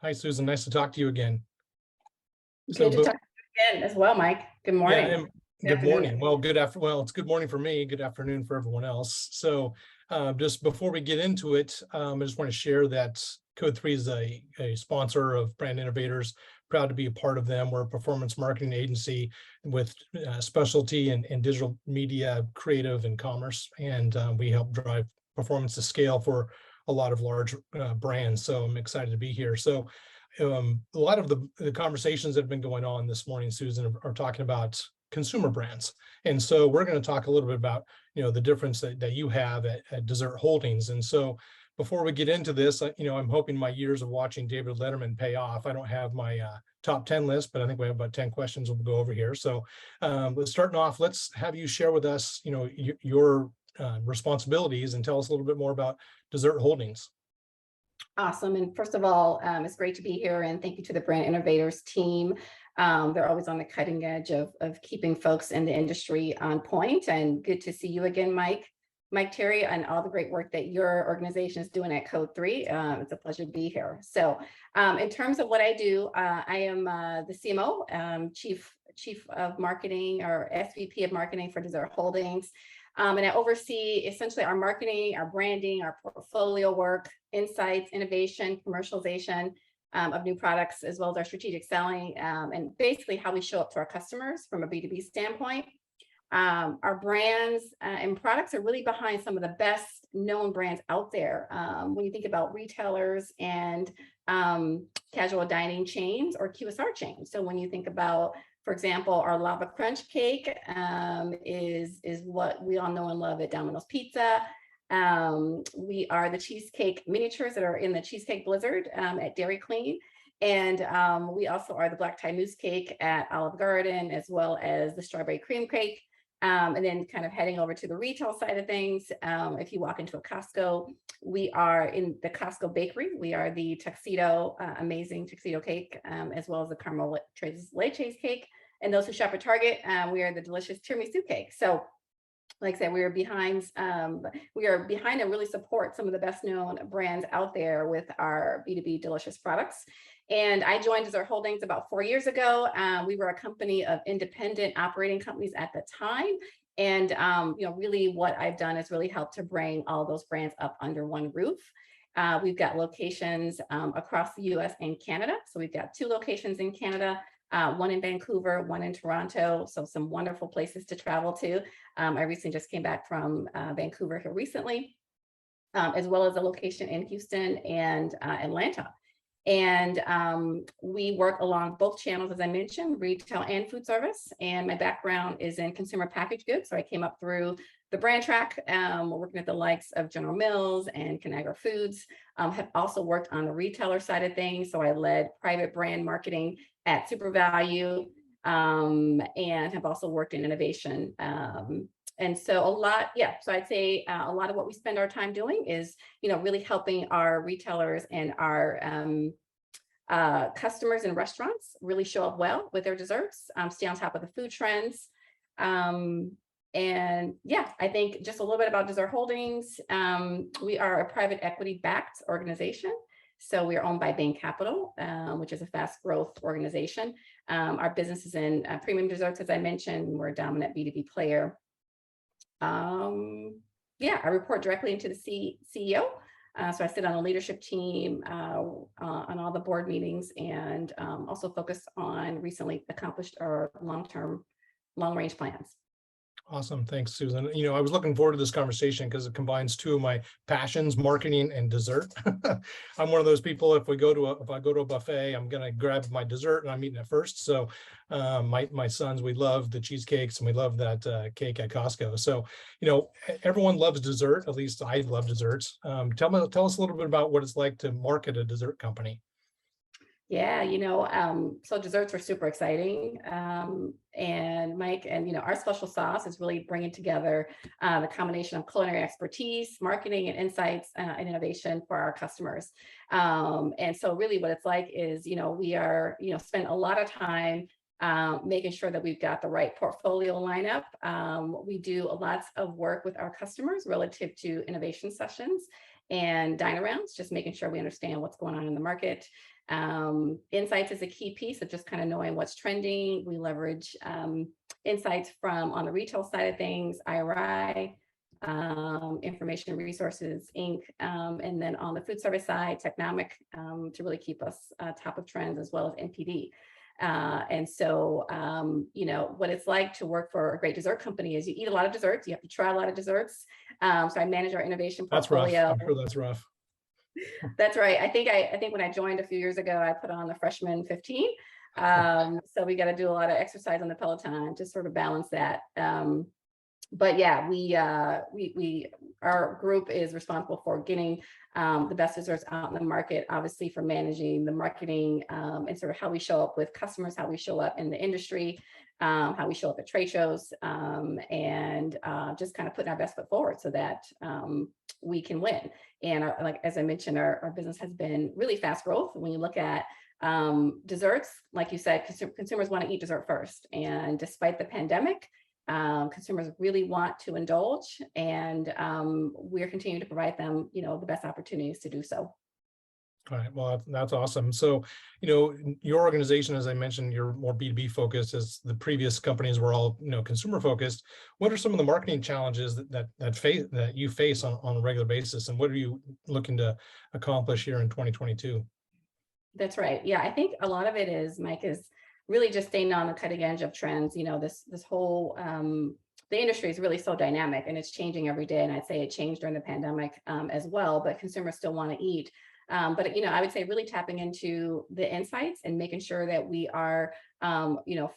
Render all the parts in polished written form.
Hi, Susan. Nice to talk to you again. Good to talk to you again as well, Mike. Good morning. Yeah, good morning. Well, it's good morning for me. Good afternoon for everyone else. So just before we get into it, I just want to share that Code3 is a sponsor of Brand Innovators. Proud to be a part of them. We're a performance marketing agency with specialty in digital media, creative, and commerce. And we help drive performance to scale for a lot of large brands. So I'm excited to be here. So a lot of the conversations that have been going on this morning, Susan, are talking about consumer brands. And so we're going to talk a little bit about, the difference that you have at Dessert Holdings. And so before we get into this, I'm hoping my years of watching David Letterman pay off. I don't have my top 10 list, but I think we have about 10 questions we'll go over here. So let's starting off, let's have you share with us, your responsibilities and tell us a little bit more about Dessert Holdings. Awesome. And first of all, it's great to be here, and thank you to the Brand Innovators team. They're always on the cutting edge of keeping folks in the industry on point, and good to see you again, Mike Terry, and all the great work that your organization is doing at Code3. It's a pleasure to be here. So in terms of what I do, I am the CMO, Chief of Marketing, or SVP of Marketing for Dessert Holdings. And I oversee essentially our marketing, our branding, our portfolio work, insights, innovation, commercialization of new products, as well as our strategic selling, and basically how we show up to our customers from a B2B standpoint. Our brands and products are really behind some of the best known brands out there. When you think about retailers and casual dining chains or QSR chains. So when you think about, for example, our lava crunch cake is what we all know and love at Domino's Pizza. We are the cheesecake miniatures that are in the Cheesecake Blizzard at Dairy Queen. And we also are the black tie mousse cake at Olive Garden, as well as the strawberry cream cake. And then kind of heading over to the retail side of things, if you walk into a Costco, we are in the Costco Bakery. We are the tuxedo, amazing tuxedo cake, as well as the caramel tres leches cake. And those who shop at Target, we are the delicious tiramisu cake. So like I said, we are behind and really support some of the best known brands out there with our B2B delicious products. And I joined Dessert Holdings about 4 years ago. We were a company of independent operating companies at the time. And, really what I've done is really helped to bring all those brands up under one roof. We've got locations across the US and Canada. So we've got 2 locations in Canada, one in Vancouver, one in Toronto. So some wonderful places to travel to. I recently just came back from Vancouver here recently, as well as a location in Houston and Atlanta. And we work along both channels, as I mentioned, retail and food service. And my background is in consumer packaged goods. So I came up through the brand track, working at the likes of General Mills and Conagra Foods. Have also worked on the retailer side of things. So I led private brand marketing at Super Value, and have also worked in innovation. And so so I'd say a lot of what we spend our time doing is, really helping our retailers and our customers in restaurants really show up well with their desserts, stay on top of the food trends. I think just a little bit about Dessert Holdings. We are a private equity backed organization. So we are owned by Bain Capital, which is a fast growth organization. Our business is in premium desserts, as I mentioned. We're a dominant B2B player. I report directly into the CEO. So I sit on a leadership team, on all the board meetings, and also focus on recently accomplished our long-range plans. Awesome. Thanks, Susan. I was looking forward to this conversation because it combines 2 of my passions, marketing and dessert. I'm one of those people, if I go to a buffet, I'm going to grab my dessert and I'm eating it first. So my sons, we love the cheesecakes and we love that cake at Costco. So, everyone loves dessert. At least I love desserts. Tell us a little bit about what it's like to market a dessert company. Yeah, so desserts are super exciting. And Mike, and our special sauce is really bringing together the combination of culinary expertise, marketing and insights, and innovation for our customers. And so really what it's like is, we are, spend a lot of time making sure that we've got the right portfolio lineup. We do lots of work with our customers relative to innovation sessions. and dine arounds, just making sure we understand what's going on in the market. Insights is a key piece of just kind of knowing what's trending. We leverage insights from on the retail side of things, IRI, Information Resources Inc. And then on the food service side, Technomic, to really keep us top of trends, as well as NPD. And so, what it's like to work for a great dessert company is you eat a lot of desserts, you have to try a lot of desserts. So I manage our innovation portfolio. That's rough. I'm sure that's rough. That's right. I think when I joined a few years ago, I put on the freshman 15. So we got to do a lot of exercise on the Peloton to sort of balance that. But yeah, our group is responsible for getting the best desserts out in the market, obviously for managing the marketing and sort of how we show up with customers, how we show up in the industry, how we show up at trade shows, and just kind of putting our best foot forward so that we can win. And like, as I mentioned, our business has been really fast growth. When you look at desserts, like you said, consumers want to eat dessert first. And despite the pandemic, consumers really want to indulge, and we're continuing to provide them, the best opportunities to do so. All right. Well, that's awesome. So, your organization, as I mentioned, you're more B2B focused, as the previous companies were all, consumer focused. What are some of the marketing challenges that you face on a regular basis, and what are you looking to accomplish here in 2022? That's right. Yeah, I think a lot of it is, Mike, is really just staying on the cutting edge of trends. This whole the industry is really so dynamic, and it's changing every day. And I'd say it changed during the pandemic as well, but consumers still want to eat. But I would say really tapping into the insights and making sure that we are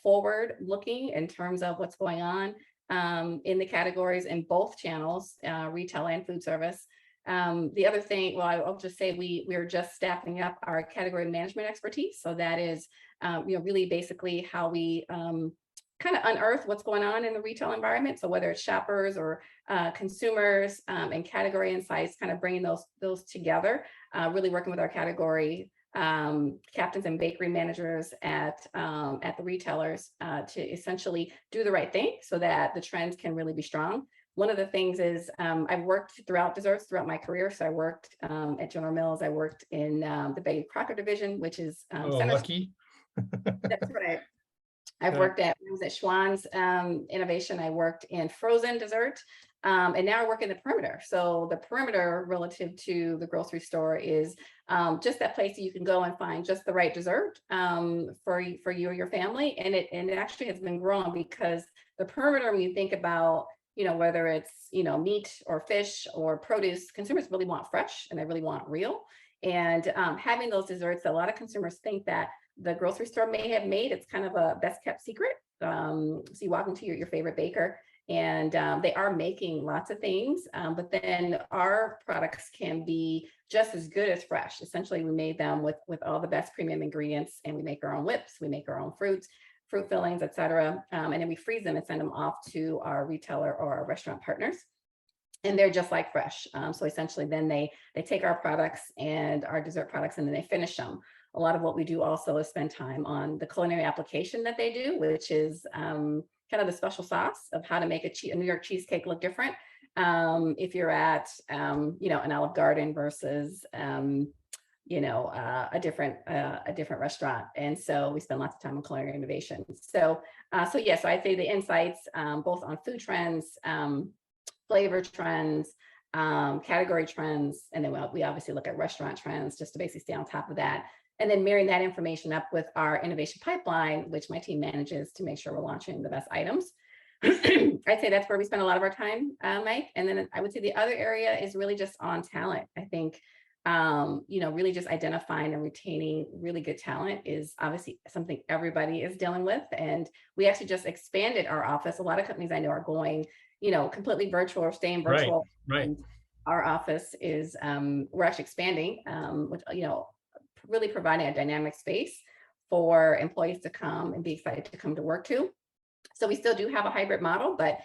forward looking in terms of what's going on in the categories in both channels, retail and food service. The other thing, well, I'll just say we're just staffing up our category management expertise. So that is really basically how we kind of unearth what's going on in the retail environment. So whether it's shoppers or consumers and category insights, kind of bringing those together, really working with our category captains and bakery managers at the retailers to essentially do the right thing so that the trends can really be strong. One of the things is I've worked throughout desserts throughout my career. So I worked at General Mills. I worked in the Betty Crocker division, which is lucky. That's right. I was at Schwann's Innovation. I worked in frozen dessert, and now I work in the perimeter. So the perimeter relative to the grocery store is just that place that you can go and find just the right dessert for you or your family. And it actually has been growing because the perimeter, when you think about whether it's meat or fish or produce, consumers really want fresh and they really want real. And having those desserts, a lot of consumers think that the grocery store may have made, it's kind of a best kept secret. So you walk into your favorite baker and they are making lots of things, but then our products can be just as good as fresh. Essentially, we made them with all the best premium ingredients, and we make our own whips, we make our own fruit fillings, et cetera. And then we freeze them and send them off to our retailer or our restaurant partners. And they're just like fresh. So essentially then they take our products and our dessert products and then they finish them. A lot of what we do also is spend time on the culinary application that they do, which is kind of the special sauce of how to make a New York cheesecake look different. If you're at, an Olive Garden versus, a different restaurant. And so we spend lots of time on culinary innovation. So I'd say the insights, both on food trends, flavor trends, category trends, and then we obviously look at restaurant trends just to basically stay on top of that. And then marrying that information up with our innovation pipeline, which my team manages to make sure we're launching the best items. I'd say that's where we spend a lot of our time, Mike. And then I would say the other area is really just on talent. I think, really just identifying and retaining really good talent is obviously something everybody is dealing with. And we actually just expanded our office. A lot of companies I know are going, completely virtual or staying virtual. Right. And our office is, we're actually expanding, which, really providing a dynamic space for employees to come and be excited to come to work to. So we still do have a hybrid model, but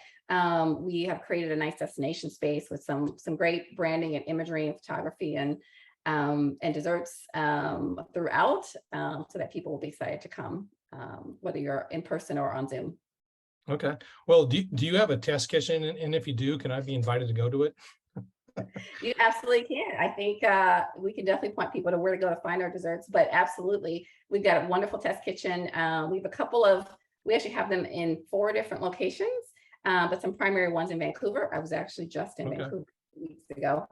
we have created a nice destination space with some great branding and imagery and photography and desserts throughout, so that people will be excited to come, whether you're in person or on Zoom. Okay. Well, do you have a test kitchen? And if you do, can I be invited to go to it? You absolutely can. I think we can definitely point people to where to go to find our desserts, but absolutely, we've got a wonderful test kitchen. We have a couple of, we actually have them in 4 different locations, but some primary ones in Vancouver. I was actually just in Okay. Vancouver weeks ago.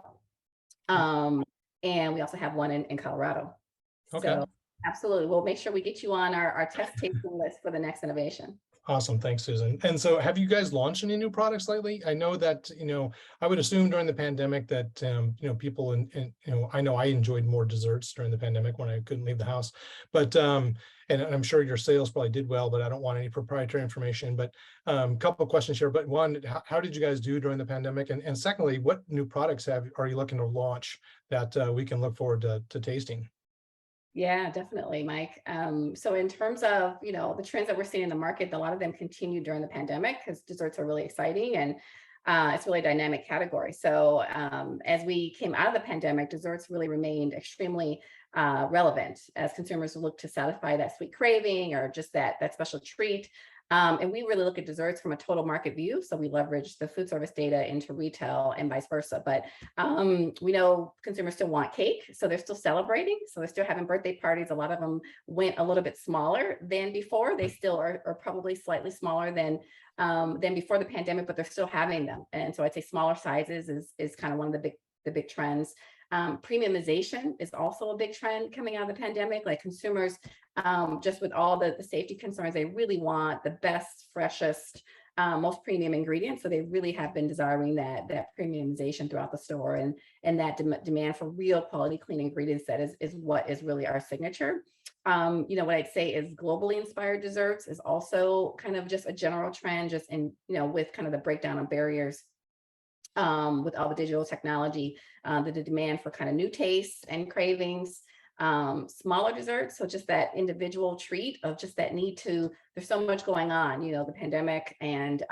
And we also have one in Colorado. Okay. So absolutely, we'll make sure we get you on our test tasting list for the next innovation. Awesome. Thanks, Susan. And so have you guys launched any new products lately? I know that, I would assume during the pandemic that, people I know I enjoyed more desserts during the pandemic when I couldn't leave the house, but, and I'm sure your sales probably did well, but I don't want any proprietary information, but a couple of questions here. But one, how did you guys do during the pandemic? And secondly, what new products are you looking to launch that we can look forward to tasting? Yeah, definitely, Mike. So in terms of, the trends that we're seeing in the market, a lot of them continued during the pandemic because desserts are really exciting and it's really a dynamic category. So as we came out of the pandemic, desserts really remained extremely relevant as consumers look to satisfy that sweet craving or just that special treat. And we really look at desserts from a total market view. So we leverage the food service data into retail and vice versa. But we know consumers still want cake. So they're still celebrating. So they're still having birthday parties. A lot of them went a little bit smaller than before. They still are probably slightly smaller than before the pandemic, but they're still having them. And so I'd say smaller sizes is kind of one of the big trends. Premiumization is also a big trend coming out of the pandemic. Like consumers, just with all the safety concerns, they really want the best, freshest, most premium ingredients. So they really have been desiring that premiumization throughout the store, and that demand for real quality, clean ingredients that is what is really our signature. What I'd say is globally inspired desserts is also kind of just a general trend, just in, with kind of the breakdown of barriers with all the digital technology, the demand for kind of new tastes and cravings, smaller desserts. So just that individual treat of just that need to, there's so much going on, the pandemic, and,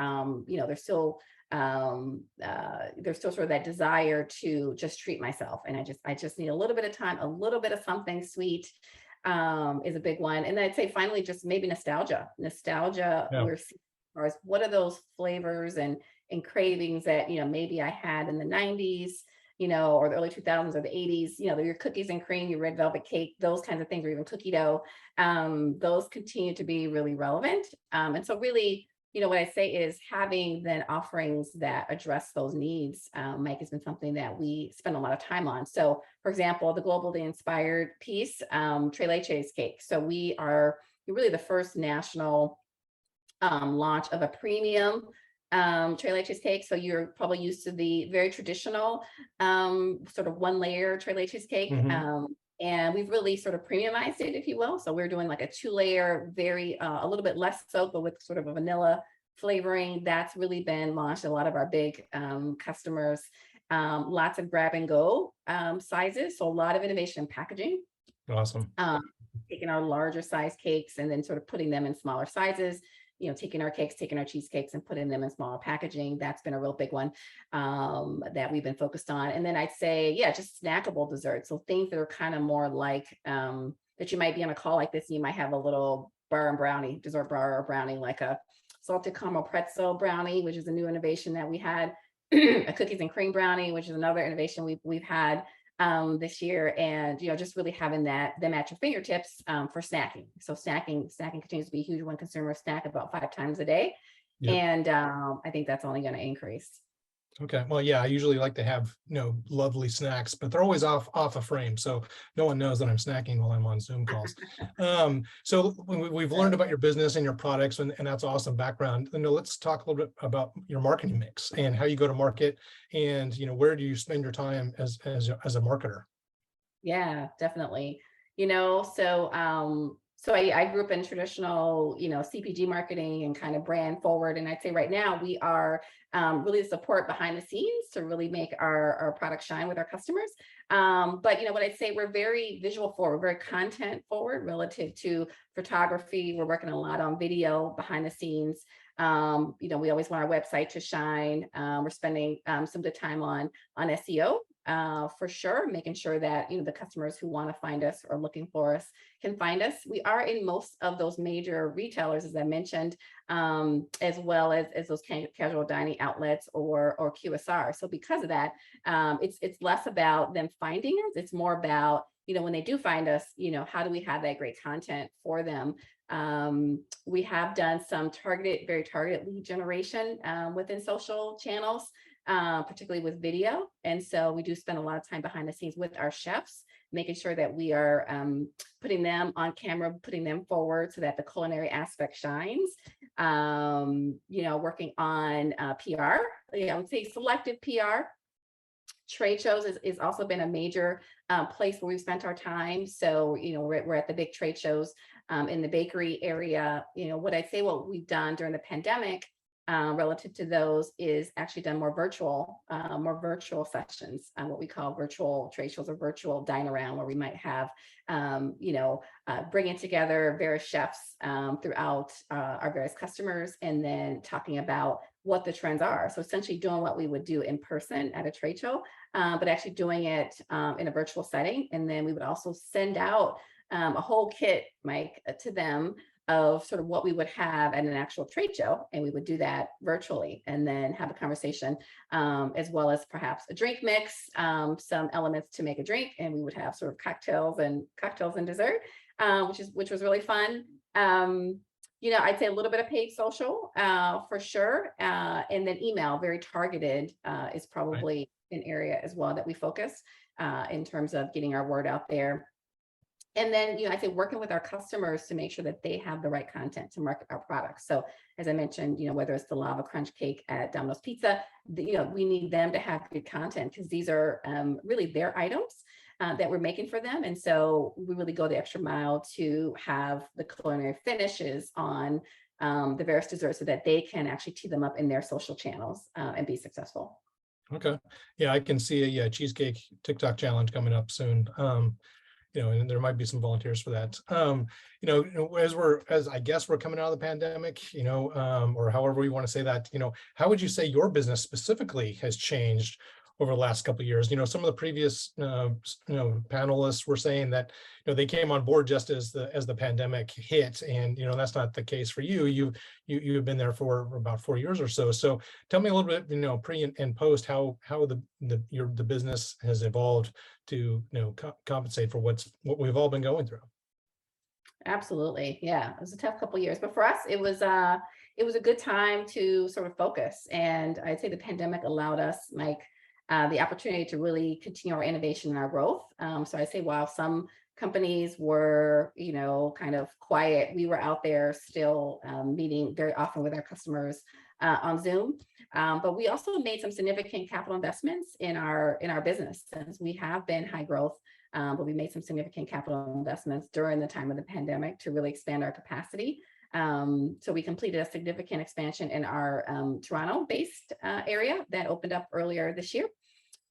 there's still sort of that desire to just treat myself. And I just need a little bit of time, a little bit of something sweet is a big one. And then I'd say finally, just maybe nostalgia, Yeah. we're seeing as far as what are those flavors and cravings that, maybe I had in the 90s, or the early 2000s or the 80s, your cookies and cream, your red velvet cake, those kinds of things, or even cookie dough, those continue to be really relevant. And so really, what I say is having then offerings that address those needs, Mike, has been something that we spend a lot of time on. So for example, the globally inspired piece, Tres Leches cake. So we are really the first national launch of a premium Tres Leches cake. So you're probably used to the very traditional sort of one layer Tres Leches cake. And we've really sort of premiumized it, if you will. So we're doing like a 2-layer, very a little bit less soap, but with sort of a vanilla flavoring. That's really been launched at a lot of our big customers. Lots of grab and go sizes. So a lot of innovation in packaging. Awesome. Taking our larger size cakes and then sort of putting them in smaller sizes. Taking our cakes, taking our cheesecakes and putting them in smaller packaging. That's been a real big one that we've been focused on. And then I'd say, just snackable desserts. So things that are kind of more like that you might be on a call like this, and you might have a little bar and brownie, dessert bar or brownie, like a salted caramel pretzel brownie, which is a new innovation that we had, a cookies and cream brownie, which is another innovation we've had this year, and just really having them at your fingertips for snacking. So snacking continues to be a huge one. Consumers snack about 5 times a day. Yep. And I think that's only going to increase. Okay. Well, yeah, I usually like to have, lovely snacks, but they're always off a frame. So no one knows that I'm snacking while I'm on Zoom calls. So we've learned about your business and your products, and that's awesome background. Let's talk a little bit about your marketing mix and how you go to market, and, where do you spend your time as a marketer? Yeah, definitely. So I grew up in traditional, CPG marketing and kind of brand forward. And I'd say right now we are really the support behind the scenes to really make our product shine with our customers. But what I'd say, we're very visual forward, very content forward relative to photography. We're working a lot on video behind the scenes. We always want our website to shine. We're spending some good time on SEO for sure, making sure that, the customers who want to find us or looking for us can find us. We are in most of those major retailers, as I mentioned, as well as those casual dining outlets or QSR. So because of that, it's less about them finding us. It's more about, when they do find us, how do we have that great content for them? We have done some very targeted lead generation within social channels, particularly with video. And so we do spend a lot of time behind the scenes with our chefs, making sure that we are putting them on camera, putting them forward so that the culinary aspect shines. Working on PR, I would say selective PR. Trade shows is also been a major place where we've spent our time. So, we're at the big trade shows in the bakery area. What we've done during the pandemic relative to those is actually done more virtual sessions, what we call virtual trade shows or virtual dine around, where we might have, bringing together various chefs throughout our various customers, and then talking about what the trends are. So essentially doing what we would do in person at a trade show, but actually doing it in a virtual setting. And then we would also send out a whole kit, Mike, to them of sort of what we would have at an actual trade show. And we would do that virtually and then have a conversation, as well as perhaps a drink mix, some elements to make a drink. And we would have sort of cocktails and dessert, which was really fun. I'd say a little bit of paid social for sure. And then email, very targeted, is probably an area as well that we focus in terms of getting our word out there. And then, I think working with our customers to make sure that they have the right content to market our products. So as I mentioned, whether it's the lava crunch cake at Domino's Pizza, we need them to have good content because these are really their items that we're making for them. And so we really go the extra mile to have the culinary finishes on the various desserts so that they can actually tee them up in their social channels and be successful. Okay. Yeah, I can see a cheesecake TikTok challenge coming up soon. And there might be some volunteers for that. As I guess we're coming out of the pandemic, or however you want to say that, how would you say your business specifically has changed over the last couple of years? Some of the previous, panelists were saying that, they came on board just as the pandemic hit, and that's not the case for you. You've been there for about 4 years or so. So tell me a little bit, pre and post how the business has evolved to compensate for what we've all been going through. Absolutely. Yeah. It was a tough couple of years, but for us, it was a good time to sort of focus. And I'd say the pandemic allowed us, Mike, the opportunity to really continue our innovation and our growth. So I say, while some companies were, kind of quiet, we were out there still meeting very often with our customers on Zoom. But we also made some significant capital investments in our business, since we have been high growth. But we made some significant capital investments during the time of the pandemic to really expand our capacity. So we completed a significant expansion in our Toronto-based area that opened up earlier this year.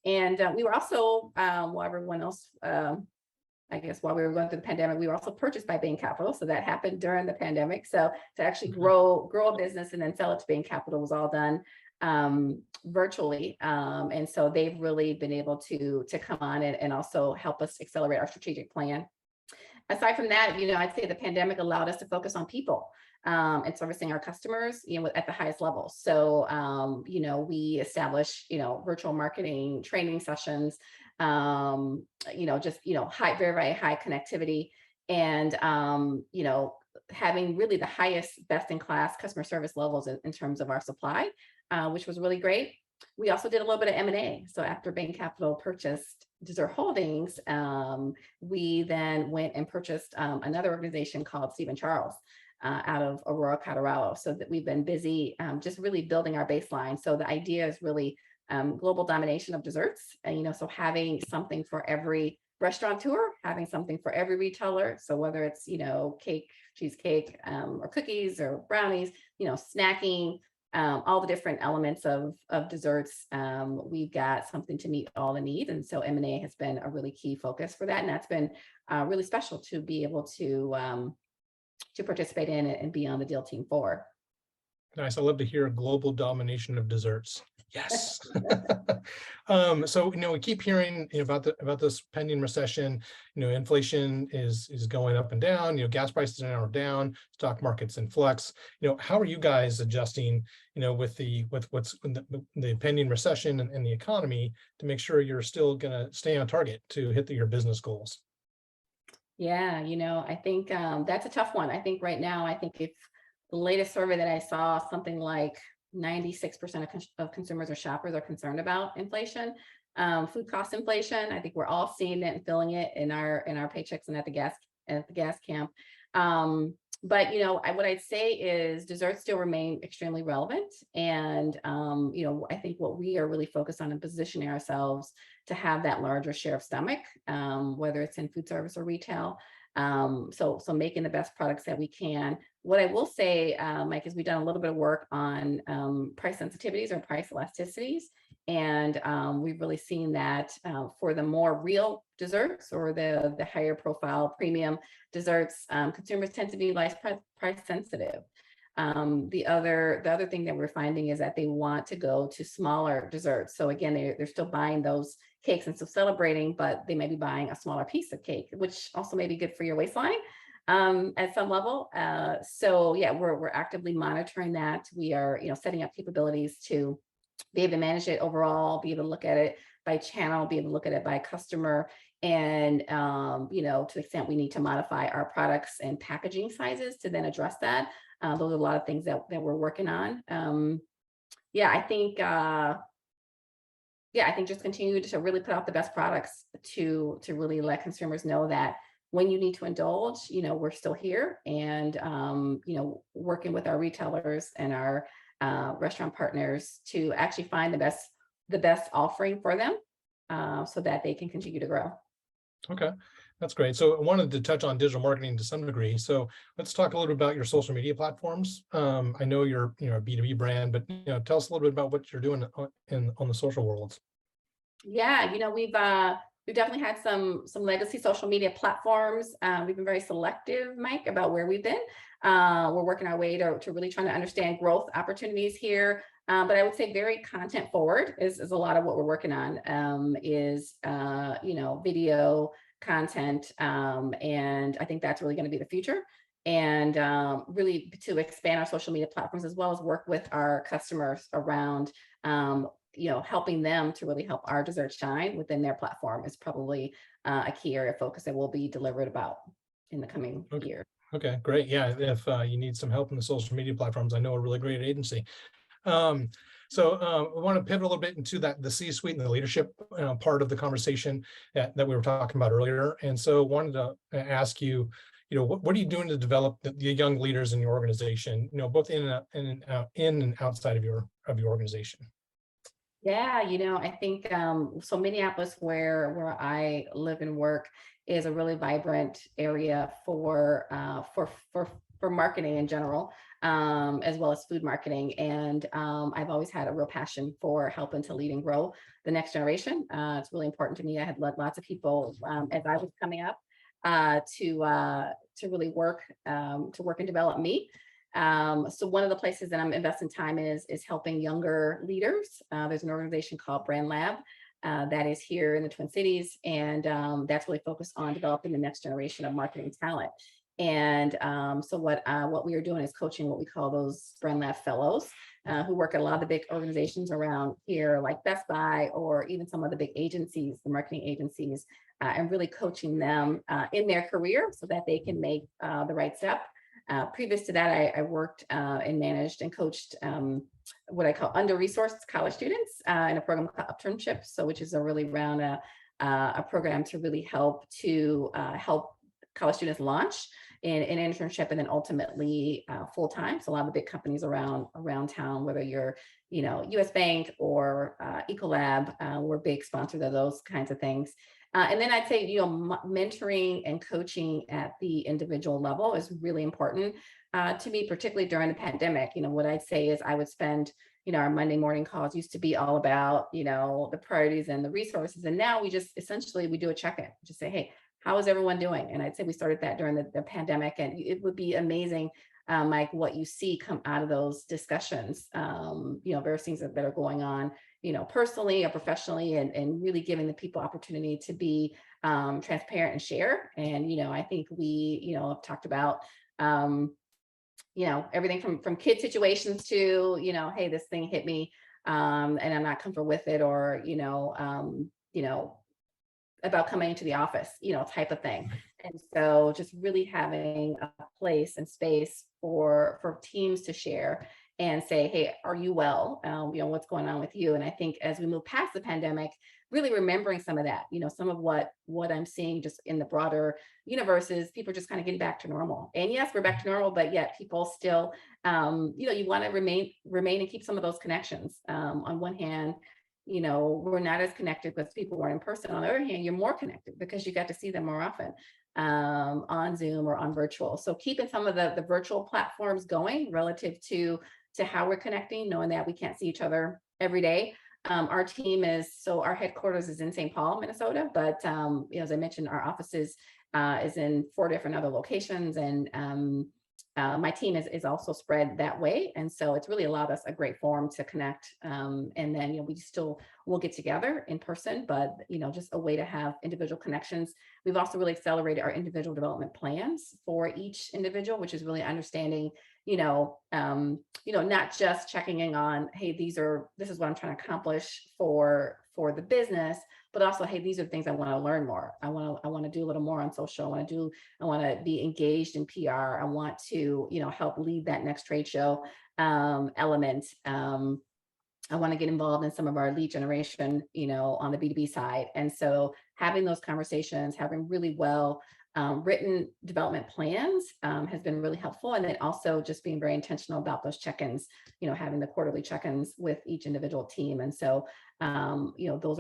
And we were also, while everyone else, while we were going through the pandemic, we were also purchased by Bain Capital. So that happened during the pandemic. So to actually grow a business and then sell it to Bain Capital was all done virtually. And so they've really been able to come on and also help us accelerate our strategic plan. Aside from that, I'd say the pandemic allowed us to focus on people and servicing our customers, at the highest level. So, we established, virtual marketing training sessions, high, very, very high connectivity, and, having really the highest best in class customer service levels in terms of our supply, which was really great. We also did a little bit of M&A. So after Bain Capital purchased Dessert Holdings, we then went and purchased another organization called Stephen Charles out of Aurora, Colorado. So that we've been busy just really building our baseline. So the idea is really global domination of desserts. And, so having something for every restaurateur, having something for every retailer. So whether it's, cake, cheesecake, or cookies or brownies, snacking, all the different elements of desserts, we've got something to meet all the needs. And so M&A has been a really key focus for that. And that's been really special to be able to participate in it and be on the deal team for. Nice. I love to hear global domination of desserts. Yes. So we keep hearing about this pending recession. Inflation is going up and down. Gas prices are down. Stock market's in flux. How are you guys adjusting? With what's the pending recession and the economy to make sure you're still going to stay on target to hit your business goals. Yeah, I think that's a tough one. I think right now, if the latest survey that I saw, something like 96% of consumers or shoppers are concerned about inflation, food cost inflation. I think we're all seeing it and feeling it in our paychecks and at the gas camp. But what I'd say is desserts still remain extremely relevant, and I think what we are really focused on and positioning ourselves to have that larger share of stomach, whether it's in food service or retail. So making the best products that we can. What I will say, Mike, is we've done a little bit of work on price sensitivities or price elasticities. And we've really seen that for the more real desserts or the higher profile premium desserts, consumers tend to be less price sensitive. The other thing that we're finding is that they want to go to smaller desserts. So again, they're still buying those cakes and still celebrating, but they may be buying a smaller piece of cake, which also may be good for your waistline at some level. So yeah, we're actively monitoring that. We are setting up capabilities to be able to manage it overall, be able to look at it by channel, be able to look at it by customer, and to the extent we need to modify our products and packaging sizes to then address that. Those are a lot of things that we're working on. I think just continue to really put out the best products to really let consumers know that when you need to indulge, we're still here, and working with our retailers and our restaurant partners to actually find the best offering for them, so that they can continue to grow. Okay, that's great. So I wanted to touch on digital marketing to some degree. So let's talk a little bit about your social media platforms. I know you're a B2B brand, but tell us a little bit about what you're doing on the social worlds. Yeah, we've definitely had some legacy social media platforms. We've been very selective, Mike, about where we've been. We're working our way to really trying to understand growth opportunities here. But I would say very content forward is a lot of what we're working on, video content. And I think that's really going to be the future. And really to expand our social media platforms, as well as work with our customers around, helping them to really help our dessert shine within their platform is probably a key area of focus that will be delivered about in the coming year. Okay, great. Yeah, if you need some help in the social media platforms, I know a really great agency. So I want to pivot a little bit into the C-suite and the leadership part of the conversation that we were talking about earlier. And so wanted to ask you, what are you doing to develop the young leaders in your organization, both in and outside of your organization? Yeah, I think so Minneapolis, where I live and work, is a really vibrant area for marketing in general, as well as food marketing. And I've always had a real passion for helping to lead and grow the next generation. It's really important to me. I had lots of people as I was coming up to really work and develop me. So one of the places that I'm investing time is helping younger leaders. There's an organization called Brand Lab that is here in the Twin Cities, and that's really focused on developing the next generation of marketing talent. And so what we are doing is coaching what we call those Brand Lab fellows, who work at a lot of the big organizations around here, like Best Buy, or even some of the big agencies, the marketing agencies, and really coaching them in their career so that they can make the right step. Previous to that, I worked and managed and coached what I call under-resourced college students in a program called Internships, which is really around a program to really help college students launch in an internship and then ultimately full-time. So a lot of the big companies around town, whether you're US Bank or Ecolab, we're big sponsors of those kinds of things. And then I'd say, mentoring and coaching at the individual level is really important to me, particularly during the pandemic. What I'd say is I would spend, our Monday morning calls used to be all about, the priorities and the resources. And now we just essentially, we do a check-in, just say, hey, how is everyone doing? And I'd say we started that during the pandemic, and it would be amazing Mike, what you see come out of those discussions, various things that are going on, personally or professionally, and really giving the people opportunity to be transparent and share. And, I think we, have talked about, everything from kid situations to, hey, this thing hit me and I'm not comfortable with it, or, about coming into the office, type of thing. And so just really having a place and space for teams to share and say, hey, are you well? What's going on with you? And I think as we move past the pandemic, really remembering some of that, some of what I'm seeing just in the broader universe is people just kind of getting back to normal. And yes, we're back to normal, but yet people still, you want to remain and keep some of those connections. On one hand, we're not as connected because people weren't in person. On the other hand, you're more connected because you got to see them more often on Zoom or on virtual. So keeping some of the virtual platforms going relative to how we're connecting, knowing that we can't see each other every day. Our team our headquarters is in St. Paul, Minnesota, but as I mentioned, our offices is in 4 different other locations, and my team is also spread that way. And so it's really allowed us a great forum to connect. And then, we still will get together in person, but, just a way to have individual connections. We've also really accelerated our individual development plans for each individual, which is really understanding, not just checking in on, hey, this is what I'm trying to accomplish for the business, but also, hey, these are the things I want to learn more. I want to do a little more on social. I want to be engaged in PR. I want to, help lead that next trade show element. I want to get involved in some of our lead generation, on the B2B side. And so having those conversations, having really well written development plans has been really helpful. And then also just being very intentional about those check-ins, having the quarterly check-ins with each individual team. And so, those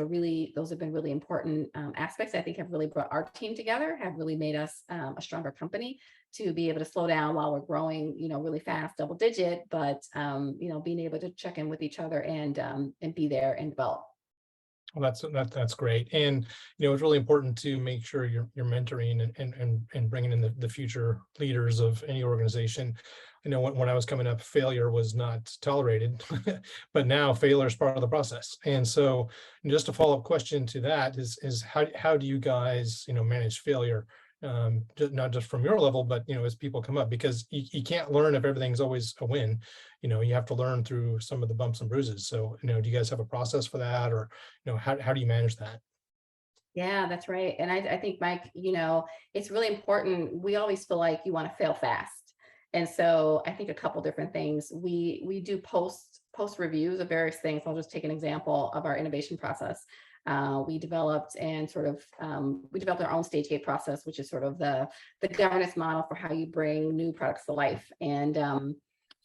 have been really important aspects I think have really brought our team together, have really made us a stronger company to be able to slow down while we're growing, really fast, double digit, but, being able to check in with each other and be there and develop. Well, that's great. And, it's really important to make sure you're mentoring and bringing in the future leaders of any organization. I know when I was coming up, failure was not tolerated, but now failure is part of the process. And so just a follow-up question to that is how do you guys, manage failure? Not just from your level, but, as people come up, because you can't learn if everything's always a win. You have to learn through some of the bumps and bruises. So, do you guys have a process for that, or, how do you manage that? Yeah, that's right. And I think, Mike, it's really important. We always feel like you want to fail fast. And so I think a couple different things. We do post reviews of various things. I'll just take an example of our innovation process. We developed our own stage gate process, which is sort of the governance model for how you bring new products to life. And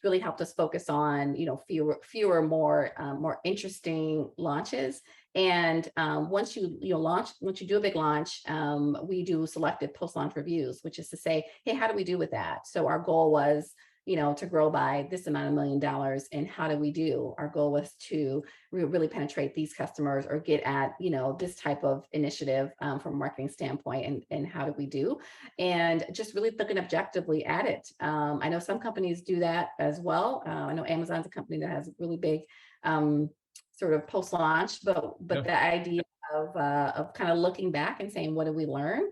really helped us focus on, fewer, more interesting launches. And once you do a big launch, we do selective post-launch reviews, which is to say, hey, how do we do with that? So our goal was, to grow by this amount of $1 million. And how do we do? Our goal was to really penetrate these customers or get at, this type of initiative from a marketing standpoint, and how do we do? And just really looking objectively at it. I know some companies do that as well. I know Amazon's a company that has really big sort of post-launch, but the idea of kind of looking back and saying, what did we learn?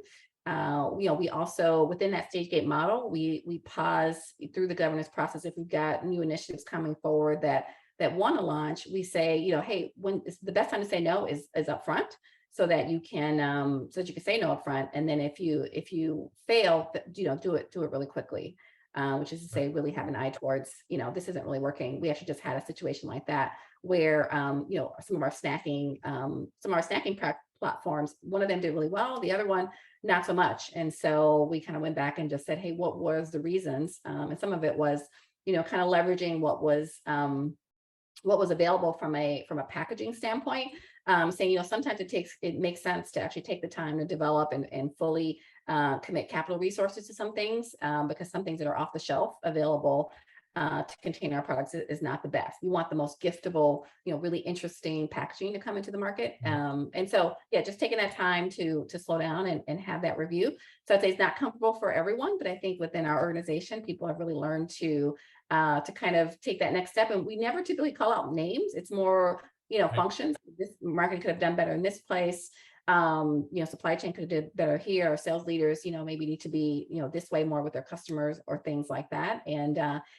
We also, within that stage gate model, we pause through the governance process. If we've got new initiatives coming forward that want to launch, we say, hey, when the best time to say no is up front, so that you can say no up front. And then if you fail, do it really quickly, which is to say, really have an eye towards, this isn't really working. We actually just had a situation like that where, some of our snacking platforms, one of them did really well, the other one not so much. And so we kind of went back and just said, hey, what was the reasons? And some of it was, kind of leveraging what was available from a packaging standpoint, saying, sometimes it makes sense to actually take the time to develop and fully commit capital resources to some things, because some things that are off the shelf available to contain our products is not the best. We want the most giftable, really interesting packaging to come into the market. And so, yeah, just taking that time to slow down and have that review. So I'd say it's not comfortable for everyone, but I think within our organization, people have really learned to kind of take that next step. And we never typically call out names. It's more, functions. This marketing could have done better in this place. Supply chain could have did better here. Our sales leaders, maybe need to be, this way more with their customers or things like that. And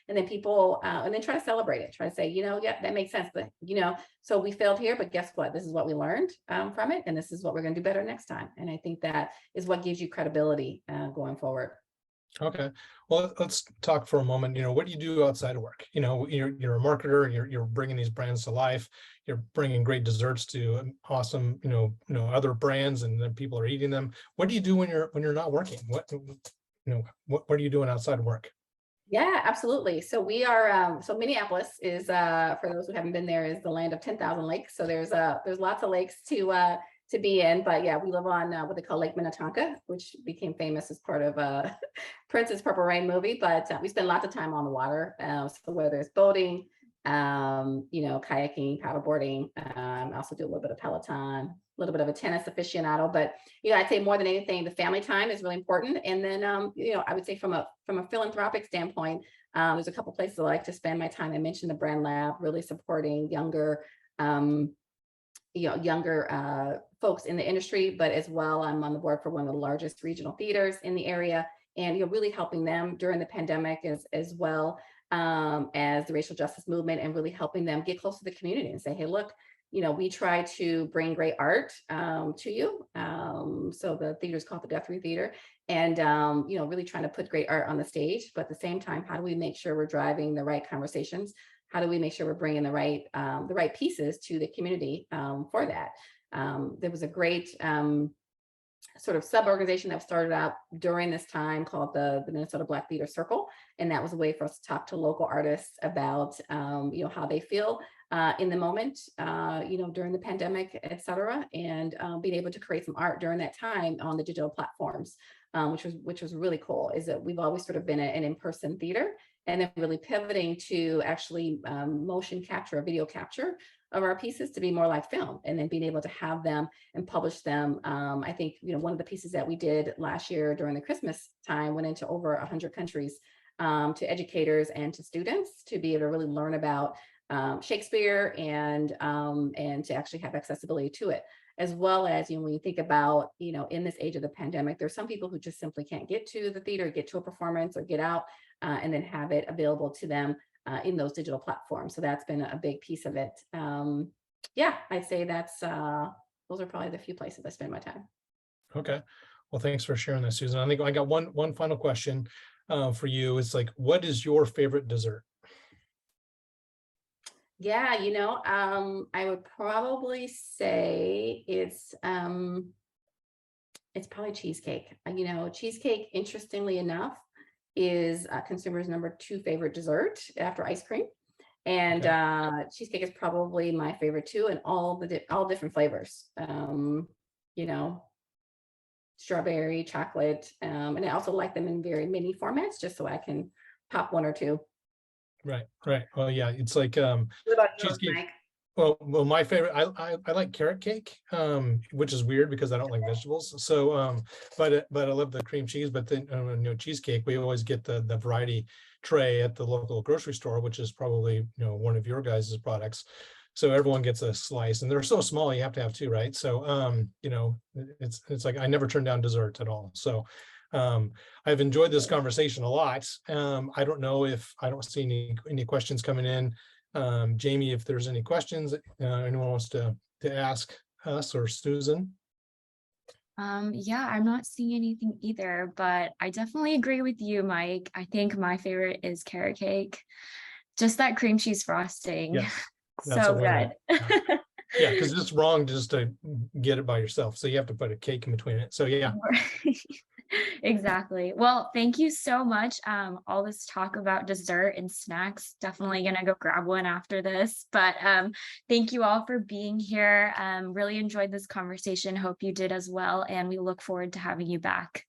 then people, and then try to celebrate it, try to say, yeah, that makes sense. But, so we failed here, but guess what? This is what we learned from it. And this is what we're going to do better next time. And I think that is what gives you credibility going forward. Okay. Well, let's talk for a moment. What do you do outside of work? You're a marketer, you're bringing these brands to life. You're bringing great desserts to awesome, other brands, and then people are eating them. What do you do when you're not working? What are you doing outside of work? Yeah, absolutely. So we are, so Minneapolis is, for those who haven't been there, is the land of 10,000 lakes. So there's lots of lakes to be in, but yeah, we live on what they call Lake Minnetonka, which became famous as part of Prince's Purple Rain movie. But we spend lots of time on the water. So whether it's boating, kayaking, paddleboarding, also do a little bit of Peloton, a little bit of a tennis aficionado. But I'd say more than anything, the family time is really important. And then I would say from a philanthropic standpoint, there's a couple places I like to spend my time. I mentioned the Brand Lab, really supporting younger folks in the industry, but as well, I'm on the board for one of the largest regional theaters in the area, and really helping them during the pandemic as well as the racial justice movement, and really helping them get close to the community and say, hey, look, we try to bring great art to you. So the theater is called the Code3 Theater, and really trying to put great art on the stage, but at the same time, how do we make sure we're driving the right conversations? How do we make sure we're bringing the right pieces to the community for that? There was a great sort of sub-organization that started out during this time called the Minnesota Black Theater Circle. And that was a way for us to talk to local artists about, how they feel in the moment, during the pandemic, et cetera, and being able to create some art during that time on the digital platforms, which was really cool. Is that we've always sort of been an in-person theater, and then really pivoting to actually motion capture, video capture of our pieces to be more like film, and then being able to have them and publish them. I think, one of the pieces that we did last year during the Christmas time went into over 100 countries to educators and to students to be able to really learn about Shakespeare and to actually have accessibility to it. As well as, when you think about, in this age of the pandemic, there's some people who just simply can't get to the theater, get to a performance, or get out and then have it available to them in those digital platforms. So that's been a big piece of it. I'd say those are probably the few places I spend my time. Okay. Well, thanks for sharing that, Susan. I think I got one final question for you. It's like, what is your favorite dessert? Yeah, I would probably say it's probably cheesecake. Cheesecake, interestingly enough, is consumers' number 2 favorite dessert after ice cream. And cheesecake is probably my favorite too, and all different flavors. Strawberry, chocolate, and I also like them in very mini formats, just so I can pop 1 or 2. Right. Well, yeah, it's like What about yours, cheesecake. Mike? Well, my favorite, I like carrot cake, which is weird because I don't like vegetables. So, but I love the cream cheese. But then, cheesecake, we always get the variety tray at the local grocery store, which is probably one of your guys' products. So everyone gets a slice, and they're so small, you have to have 2, right? So, it's like I never turn down dessert at all. So, I've enjoyed this conversation a lot. I don't know if I don't see any questions coming in. Jamie, if there's any questions anyone wants to ask us or Susan. Yeah, I'm not seeing anything either, but I definitely agree with you, Mike. I think my favorite is carrot cake. Just that cream cheese frosting. Yeah, so good. Yeah, because it's wrong just to get it by yourself. So you have to put a cake in between it. So yeah. Exactly. Well, thank you so much. All this talk about dessert and snacks, definitely gonna go grab one after this. But thank you all for being here. Really enjoyed this conversation. Hope you did as well. And we look forward to having you back.